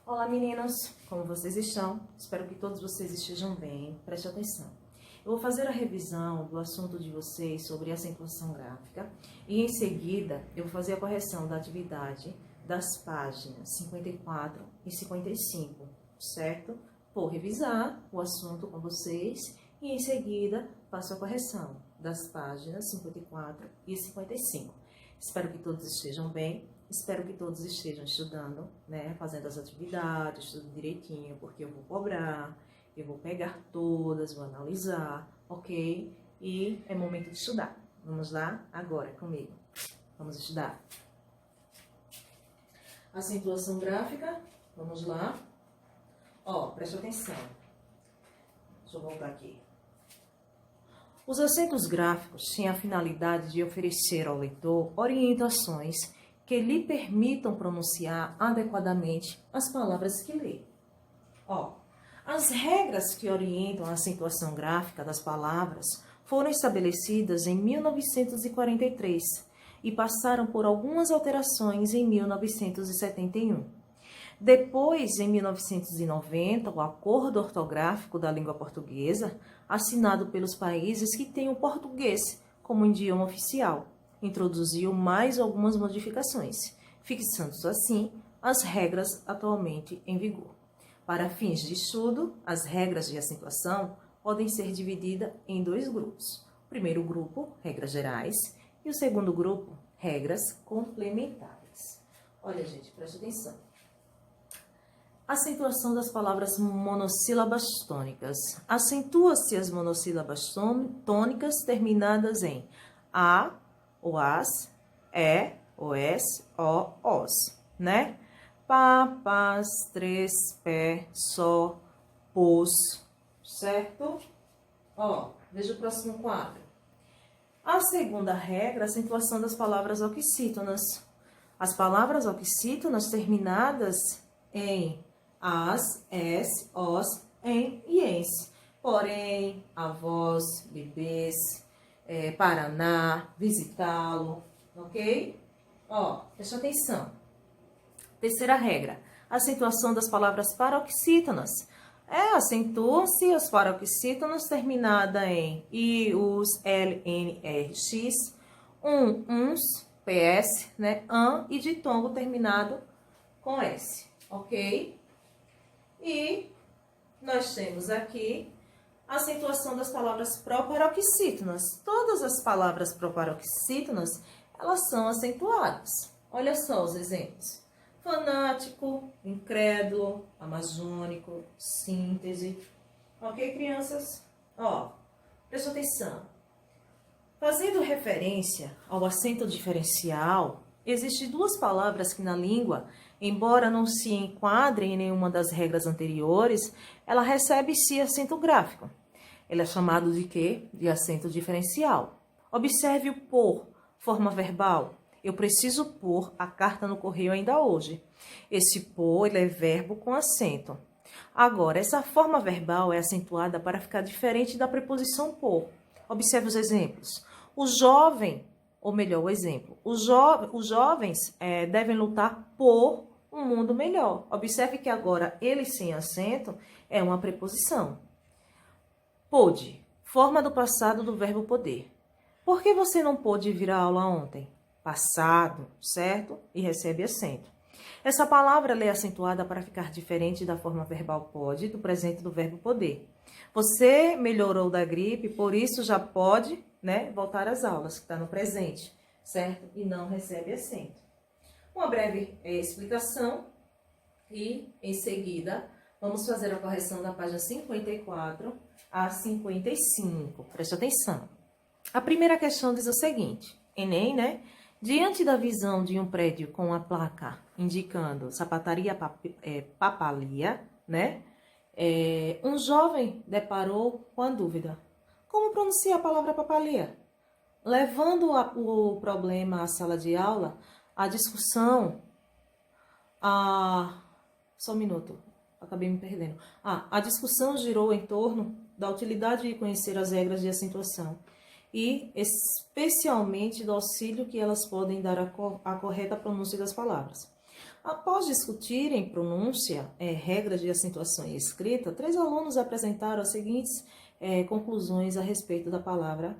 Olá meninos, como vocês estão? Espero que todos vocês estejam bem, preste atenção. Eu vou fazer a revisão do assunto de vocês sobre acentuação gráfica e em seguida eu vou fazer a correção da atividade das páginas 54 e 55, certo? Vou revisar o assunto com vocês e em seguida faço a correção das páginas 54 e 55. Espero que todos estejam bem. Espero que todos estejam estudando, né? Fazendo as atividades, tudo direitinho, porque eu vou cobrar, eu vou pegar todas, vou analisar, ok? E é momento de estudar. Vamos lá? Agora comigo. Vamos estudar. Acentuação gráfica, vamos lá. Ó, preste atenção. Deixa eu voltar aqui. Os acentos gráficos têm a finalidade de oferecer ao leitor orientações que lhe permitam pronunciar adequadamente as palavras que lê. Ó, as regras que orientam a acentuação gráfica das palavras foram estabelecidas em 1943 e passaram por algumas alterações em 1971. Depois, em 1990, o Acordo Ortográfico da Língua Portuguesa, assinado pelos países que têm o português como idioma oficial, introduziu mais algumas modificações, fixando assim as regras atualmente em vigor. Para fins de estudo, as regras de acentuação podem ser divididas em dois grupos. O primeiro grupo, regras gerais, e o segundo grupo, regras complementares. Olha, gente, preste atenção. Acentuação das palavras monossílabas tônicas. Acentua-se as monossílabas tônicas terminadas em a, o as, o es, o, os, né? Pá, pás, três, pé, só, pôs, certo? Ó, veja o próximo quadro. A segunda regra, a acentuação das palavras oxítonas. As palavras oxítonas terminadas em as, es, os, em e ens. Porém, avós, bebês, Paraná, visitá-lo, ok? Ó, presta atenção. Terceira regra, acentuação das palavras paroxítonas. Acentuam-se as paroxítonas terminada em i, us, l, n, r, x, uns, ps, né, an e ditongo terminado com s, ok? E nós temos aqui a acentuação das palavras proparoxítonas. Todas as palavras proparoxítonas, elas são acentuadas. Olha só os exemplos. Fanático, incrédulo, amazônico, síntese. Ok, crianças? Ó, presta atenção. Fazendo referência ao acento diferencial, existem duas palavras que na língua, embora não se enquadrem em nenhuma das regras anteriores, ela recebe sim acento gráfico. Ele é chamado de quê? De acento diferencial. Observe o por, forma verbal. Eu preciso pôr a carta no correio ainda hoje. Esse pôr, ele é verbo com acento. Agora, essa forma verbal é acentuada para ficar diferente da preposição por. Observe os exemplos. O jovem, ou melhor, o exemplo. Os jovens devem lutar por um mundo melhor. Observe que agora ele sem acento é uma preposição. Pôde, forma do passado do verbo poder. Por que você não pôde vir à aula ontem? Passado, certo? E recebe acento. Essa palavra é acentuada para ficar diferente da forma verbal pode, do presente do verbo poder. Você melhorou da gripe, por isso já pode, né, voltar às aulas, que está no presente, certo? E não recebe acento. Uma breve explicação e, em seguida, vamos fazer a correção da página 54 a 55. Preste atenção. A primeira questão diz o seguinte, Enem, né? Diante da visão de um prédio com a placa indicando sapataria Papalia, né? Um jovem deparou com a dúvida. Como pronunciar a palavra Papalia? Levando o problema à sala de aula, a discussão... Só um minuto, acabei me perdendo. A discussão girou em torno da utilidade de conhecer as regras de acentuação e especialmente do auxílio que elas podem dar à correta pronúncia das palavras. Após discutirem pronúncia, regras de acentuação e escrita, 3 alunos apresentaram as seguintes conclusões a respeito da palavra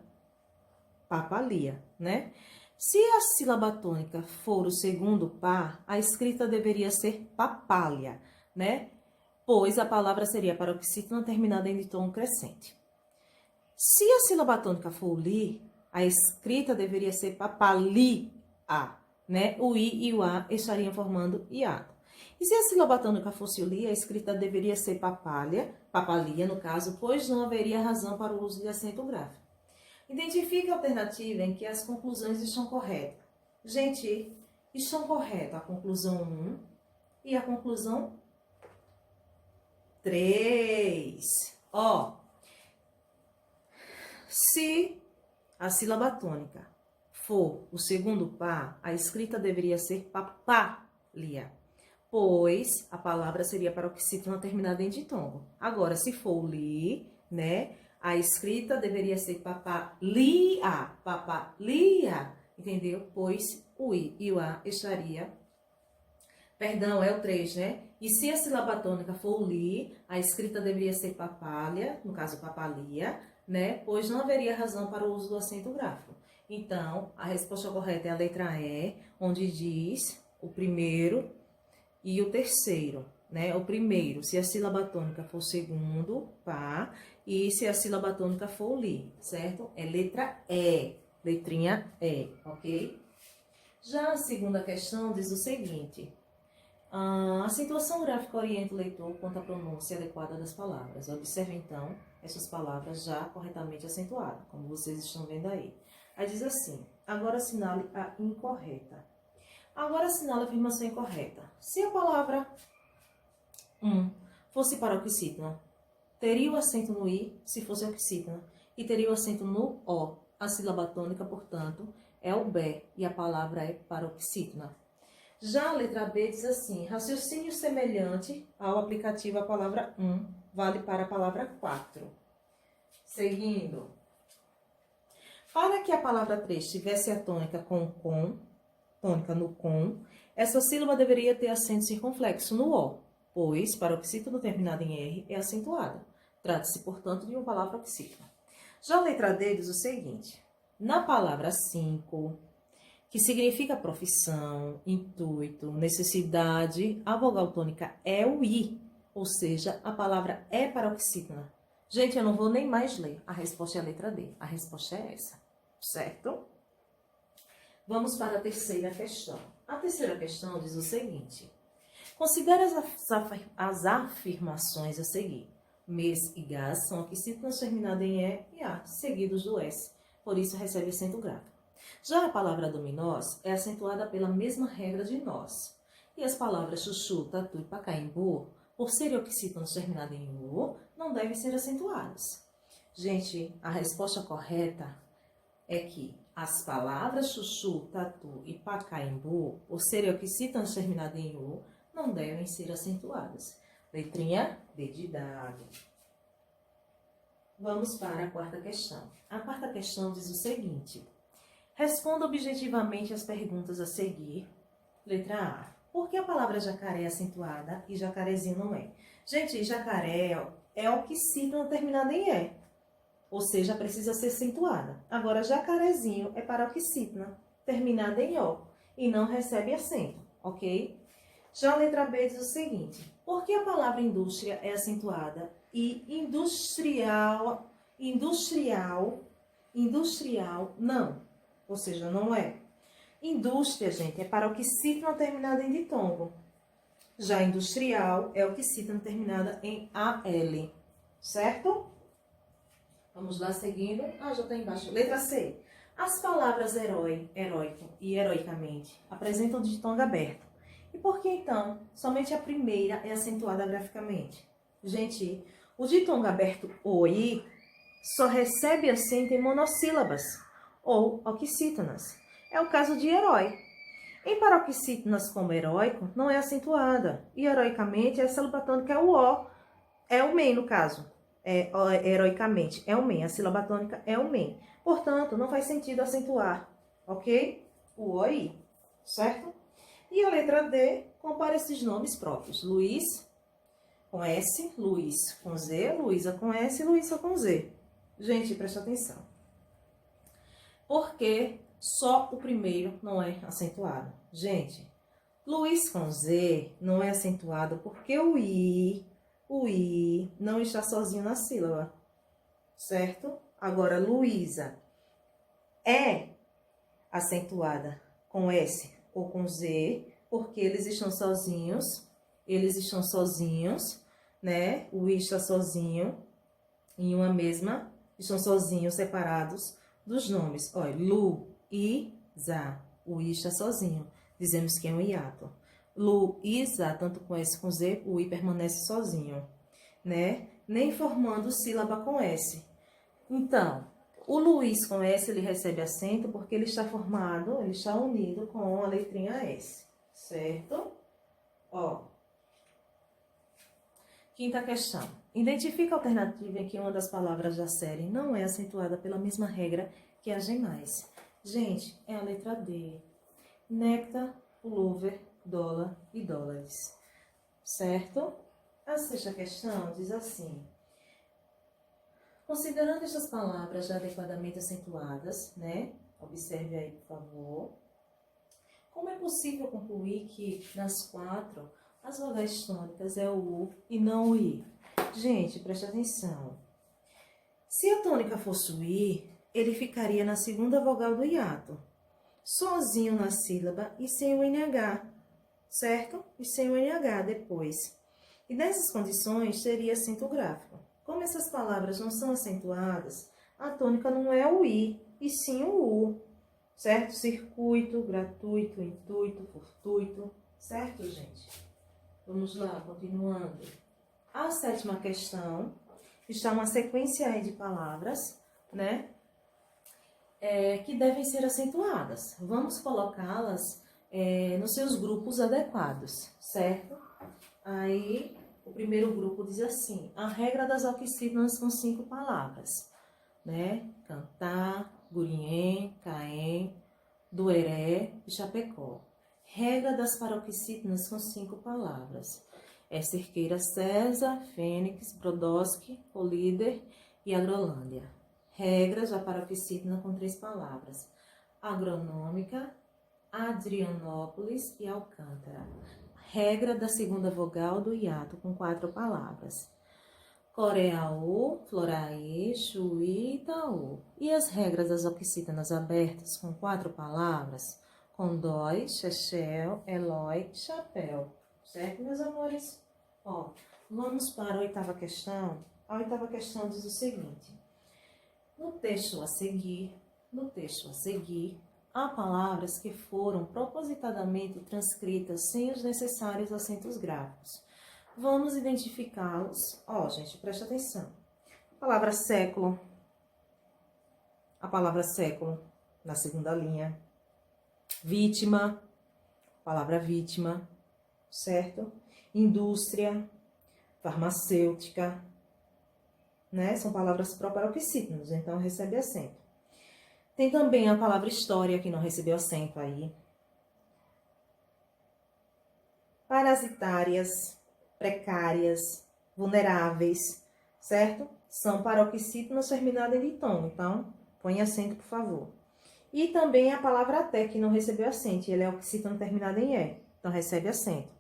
papalia, né? Se a sílaba tônica for o segundo par, a escrita deveria ser papália, né? Pois a palavra seria paroxítona terminada em tom crescente. Se a sílaba tônica for li, a escrita deveria ser papalia, né? O i e o a estariam formando hiato. E se a sílaba tônica fosse o li, a escrita deveria ser papalia no caso, pois não haveria razão para o uso de acento gráfico. Identifique a alternativa em que as conclusões estão corretas. Gente, estão corretas a conclusão 1 e a conclusão 3. Ó, se a sílaba tônica for o segundo par, a escrita deveria ser papalia, pois a palavra seria paroxítona terminada em ditongo. Agora, se for li, né, a escrita deveria ser papalia, entendeu? Pois o i e o a estaria... Perdão, é o 3, né? E se a sílaba tônica for o li, a escrita deveria ser papalia, no caso papalia, né? Pois não haveria razão para o uso do acento gráfico. Então, a resposta correta é a letra E, onde diz o primeiro e o terceiro, né? O primeiro, se a sílaba tônica for o segundo par, e se a sílaba tônica for o li, certo? É letra E, letrinha E, ok? Já a segunda questão diz o seguinte: a acentuação gráfica orienta o leitor quanto à pronúncia adequada das palavras. Observe, então, essas palavras já corretamente acentuadas, como vocês estão vendo aí. Aí diz assim: agora assinale a incorreta. Agora assinale a afirmação incorreta. Se a palavra fosse paroxítona, teria o acento no i se fosse oxítona e teria o acento no o. A sílaba tônica, portanto, é o B e a palavra é paroxítona. Já a letra B diz assim: raciocínio semelhante ao aplicativo a palavra vale para a palavra 4. Seguindo. Para que a palavra 3 tivesse a tônica tônica no com, essa sílaba deveria ter acento circunflexo no O, pois paroxítona terminada em R é acentuada. Trata-se, portanto, de uma palavra oxítona. Já a letra D diz o seguinte: na palavra 5, que significa profissão, intuito, necessidade, a vogal tônica é o I, ou seja, a palavra é paroxítona. Gente, eu não vou nem mais ler. A resposta é a letra D. A resposta é essa, certo? Vamos para a terceira questão. A terceira questão diz o seguinte: considere as afirmações a seguir. Mês e gás são oxítonas terminadas em E e A, seguidos do S. Por isso, recebe acento grave. Já a palavra dominós é acentuada pela mesma regra de nós. E as palavras chuchu, tatu e pacaembu, por serem oxítonas terminadas em U, não devem ser acentuadas. Gente, a resposta correta é que as palavras chuchu, tatu e pacaembu, por serem oxítonas terminadas em U, não devem ser acentuadas. Letrinha D de dado. Vamos para a quarta questão. A quarta questão diz o seguinte: responda objetivamente as perguntas a seguir. Letra A: por que a palavra jacaré é acentuada e jacarezinho não é? Gente, jacaré é oxítona terminada em E, ou seja, precisa ser acentuada. Agora, jacarezinho é paroxítona terminada em O e não recebe acento, ok? Já a letra B diz o seguinte: por que a palavra indústria é acentuada e industrial não? Ou seja, não é. Indústria, gente, é paroxítona terminada em ditongo. Já industrial é oxítona terminada em AL, certo? Vamos lá, seguindo. Já está embaixo. Letra C. As palavras herói, heróico e heroicamente apresentam ditongo aberto. E por que, então, somente a primeira é acentuada graficamente? Gente, o ditongo aberto OI só recebe acento em monossílabas ou oxítonas. É o caso de herói. Em paroxítonas como heróico, não é acentuada. E heroicamente, a sílaba tônica é o O. É o MEN, no caso. Heroicamente, é o MEN. A sílaba tônica é o MEN. Portanto, não faz sentido acentuar, ok? O OI, certo? E a letra D, Compare esses nomes próprios. Luiz com S, Luiz com Z, Luísa com S, Luísa com Z. Gente, presta atenção. Por que só o primeiro não é acentuado? Gente, Luiz com Z não é acentuado porque o I não está sozinho na sílaba, certo? Agora, Luísa é acentuada com S ou com Z, porque eles estão sozinhos, né? O I está sozinho em uma mesma, estão sozinhos, separados dos nomes. Olha, Luísa, o I está sozinho, dizemos que é um hiato. Luísa, tanto com S com Z, o I permanece sozinho, né? Nem formando sílaba com S. Então, o Luiz com S, ele recebe acento porque ele está formado, ele está unido com a letrinha S, certo? Ó. Quinta questão. Identifica a alternativa em que uma das palavras da série não é acentuada pela mesma regra que as demais. Gente, é a letra D. Néctar, pullover, dólar e dólares. Certo? A sexta questão diz assim. Considerando estas palavras já adequadamente acentuadas, né? Observe aí, por favor. Como é possível concluir que, nas 4, as vogais tônicas é o U e não o I? Gente, preste atenção. Se a tônica fosse o I, ele ficaria na segunda vogal do hiato, sozinho na sílaba e sem o NH, certo? E sem o NH depois. E nessas condições, seria acento gráfico. Como essas palavras não são acentuadas, a tônica não é o I, e sim o U, certo? Circuito, gratuito, intuito, fortuito, certo, gente? Vamos lá, continuando. A sétima questão está uma sequência aí de palavras, né? Que devem ser acentuadas. Vamos colocá-las nos seus grupos adequados, certo? Aí, o primeiro grupo diz assim, a regra das oxítonas com 5 palavras, né? Cantar, Gurien, Caém, Dueré e Chapecó. Regra das paroxítonas com 5 palavras. Cerqueira, César, Fênix, Brodowski, Colíder e Agrolândia. Regras da paroxítona com 3 palavras. Agronômica, Adrianópolis e Alcântara. Regra da segunda vogal do hiato com 4 palavras. Coreaú, Floraí, Chuí e Itaú. E as regras das oxítonas abertas com 4 palavras? Condói, Chechel, Eloy, Chapéu. Certo, meus amores? Ó, vamos para a oitava questão. A oitava questão diz o seguinte. No texto a seguir, há palavras que foram propositadamente transcritas sem os necessários acentos gráficos. Vamos identificá-los. Ó, gente, presta atenção. A palavra século, na segunda linha. Vítima, palavra vítima, certo? Indústria, farmacêutica, né? São palavras proparoxítonas, então recebe acento. Tem também a palavra história, que não recebeu acento aí. Parasitárias, precárias, vulneráveis, certo? São paroxítonas terminadas em ditom, então põe acento, por favor. E também a palavra até, que não recebeu acento, ele é oxítono terminado em E, então recebe acento.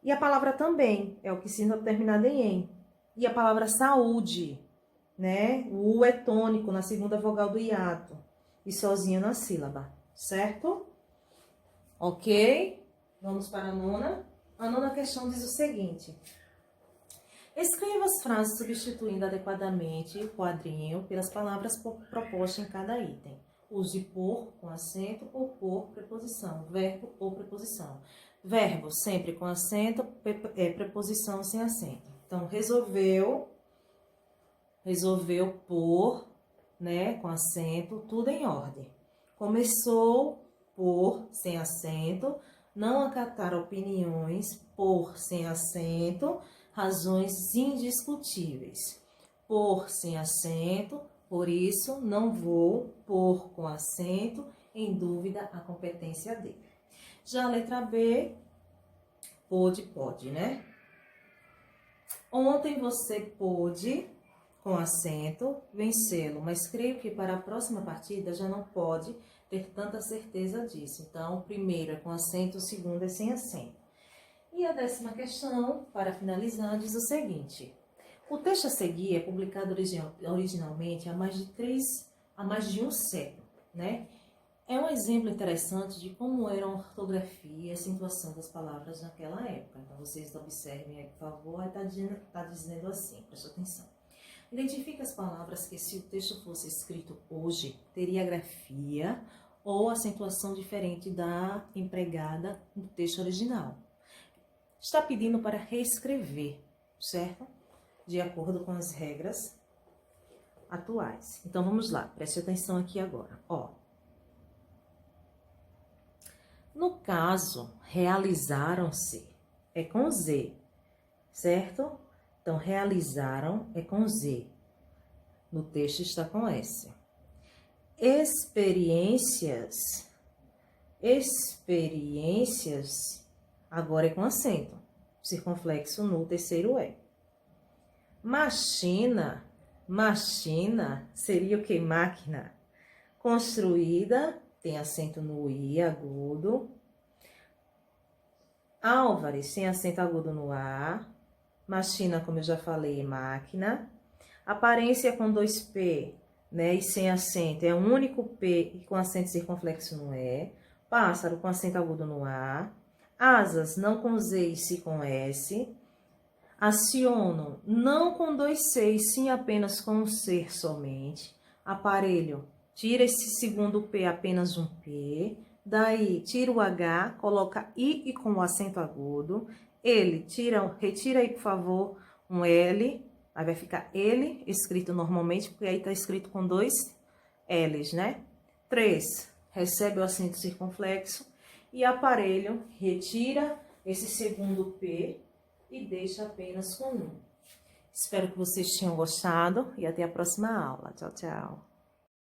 E a palavra também é oxítono terminado em EM. E a palavra saúde, né? O U é tônico na segunda vogal do hiato e sozinho na sílaba, certo? Ok? Vamos para a nona. A nona questão diz o seguinte. Escreva as frases substituindo adequadamente o quadrinho pelas palavras propostas em cada item. Use por com acento ou por preposição, verbo ou preposição. Verbo sempre com acento, preposição sem acento. Então, resolveu por, né, com acento, tudo em ordem. Começou por, sem acento, não acatar opiniões, por, sem acento, razões indiscutíveis. Por, sem acento, por isso, não vou, por, com acento, em dúvida, a competência dele. Já a letra B, Pôde, pode, né? Ontem você pôde, com acento, vencê-lo, mas creio que para a próxima partida já não pode ter tanta certeza disso. Então, o primeiro é com acento, o segundo é sem acento. E a 10ª questão, para finalizar, diz o seguinte: o texto a seguir é publicado originalmente há mais de um século, né? É um exemplo interessante de como era a ortografia e a acentuação das palavras naquela época. Então, vocês observem aí, por favor, está dizendo assim, presta atenção. Identifique as palavras que, se o texto fosse escrito hoje, teria grafia ou acentuação diferente da empregada no texto original. Está pedindo para reescrever, certo? De acordo com as regras atuais. Então, vamos lá, preste atenção aqui agora, ó. No caso, realizaram-se, é com Z, certo? Então, realizaram é com Z. No texto está com S. Experiências, agora é com acento, circunflexo no terceiro E. Machina seria o que? Máquina. Construída, tem acento no I agudo. Álvares, tem acento agudo no A. Machina, como eu já falei, máquina. Aparência com 2P, né, e sem acento, é um único P e com acento circunflexo no E. Pássaro com acento agudo no A. Asas, não com Z e sim com S. Aciono, não com 2C e sim apenas com um ser somente. Aparelho, tira esse segundo P, apenas um P. Daí, tira o H, coloca I e com o acento agudo. Ele, retira aí, por favor, um L. Aí vai ficar ele, escrito normalmente, porque aí tá escrito com 2 L's, né? 3, recebe o acento circunflexo. E aparelho, retira esse segundo P e deixa apenas com 1. Espero que vocês tenham gostado e até a próxima aula. Tchau, tchau.